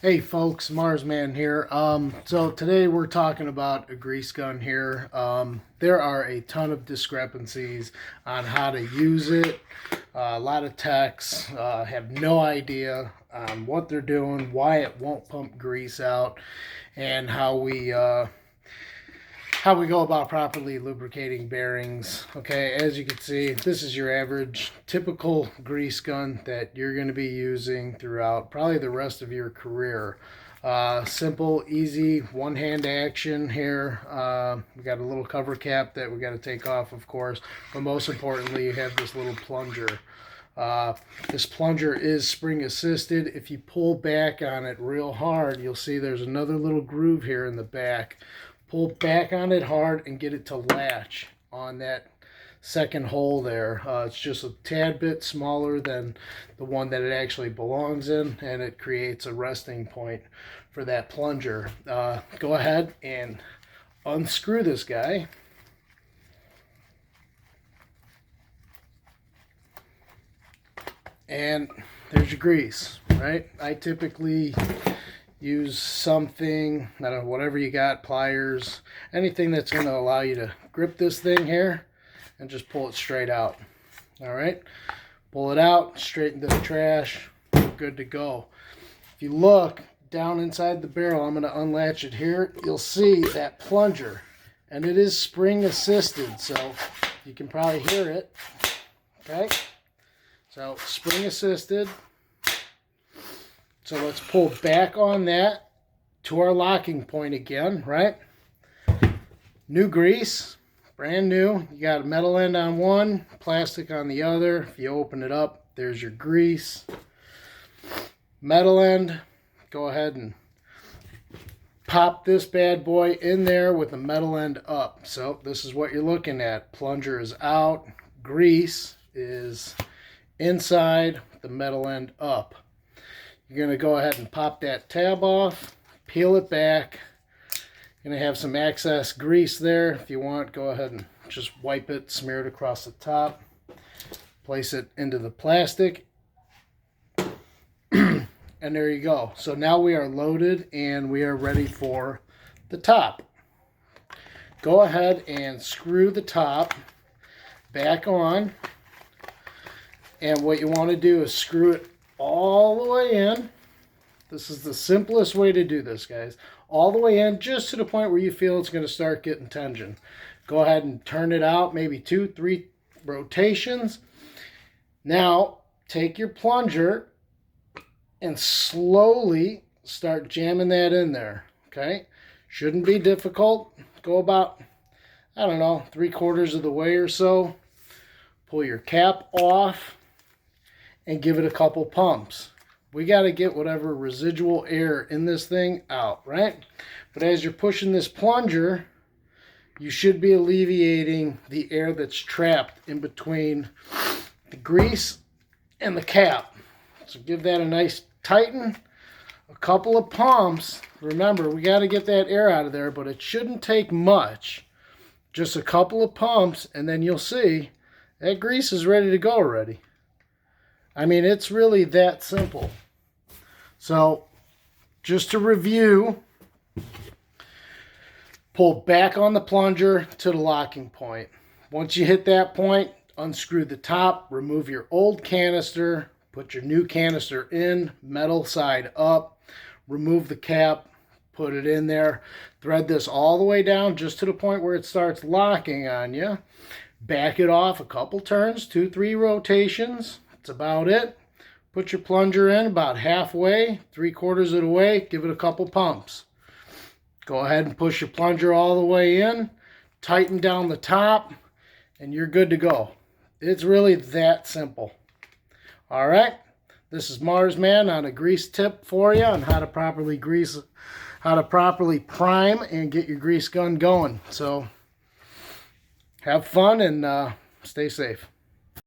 Hey folks, Marsman here. So today we're talking about a grease gun here. There are a ton of discrepancies on how to use it. A lot of techs have no idea on what they're doing, why it won't pump grease out, and how we go about properly lubricating bearings. Okay, as you can see, this is your average typical grease gun that you're going to be using throughout probably the rest of your career. Simple, easy, one-hand action here. We got a little cover cap that we got to take off, of course, but most importantly, you have this little plunger. This plunger is spring assisted. If you pull back on it real hard, you'll see there's another little groove here in the back. Pull back on it hard and get it to latch on that second hole there. It's just a tad bit smaller than the one that it actually belongs in, and it creates a resting point for that plunger. Go ahead and unscrew this guy. And there's your grease, right? I typically use something, I don't know, whatever you got, pliers, anything that's going to allow you to grip this thing here and just pull it straight out. All right, pull it out, straight into the trash, we're good to go. If you look down inside the barrel, I'm going to unlatch it here, you'll see that plunger, and it is spring assisted, so you can probably hear it. Okay, so spring assisted. So let's pull back on that to our locking point again, right? New grease, brand new. You got a metal end on one, plastic on the other. If you open it up, there's your grease. Metal end, go ahead and pop this bad boy in there with the metal end up. So this is what you're looking at. Plunger is out, grease is inside, the metal end up. You're going to go ahead and pop that tab off, peel it back. You're going to have some excess grease there. If you want, go ahead and just wipe it, smear it across the top. Place it into the plastic. And there you go. So now we are loaded and we are ready for the top. Go ahead and screw the top back on. And what you want to do is screw it all the way in. This is the simplest way to do this, guys. All the way in, just to the point where you feel it's going to start getting tension. Go ahead and turn it out, maybe 2-3 rotations. Now, take your plunger and slowly start jamming that in there, okay? Shouldn't be difficult. Go about, I don't know, 3/4 of the way or so. Pull your cap off and give it a couple pumps. We got to get whatever residual air in this thing out, right? But as you're pushing this plunger, you should be alleviating the air that's trapped in between the grease and the cap. So give that a nice tighten, a couple of pumps. Remember, we got to get that air out of there, but it shouldn't take much. Just a couple of pumps, and then you'll see that grease is ready to go already. I mean, it's really that simple. So, just to review, pull back on the plunger to the locking point. Once you hit that point, unscrew the top, remove your old canister, put your new canister in, metal side up, remove the cap, put it in there, thread this all the way down just to the point where it starts locking on you. Back it off a couple turns, 2-3 rotations. That's about it. Put your plunger in about halfway, 3/4 of the way, give it a couple pumps. Go ahead and push your plunger all the way in, tighten down the top, and you're good to go. It's really that simple. All right, this is Marsman on a grease tip for you on how to properly prime and get your grease gun going. So have fun and stay safe.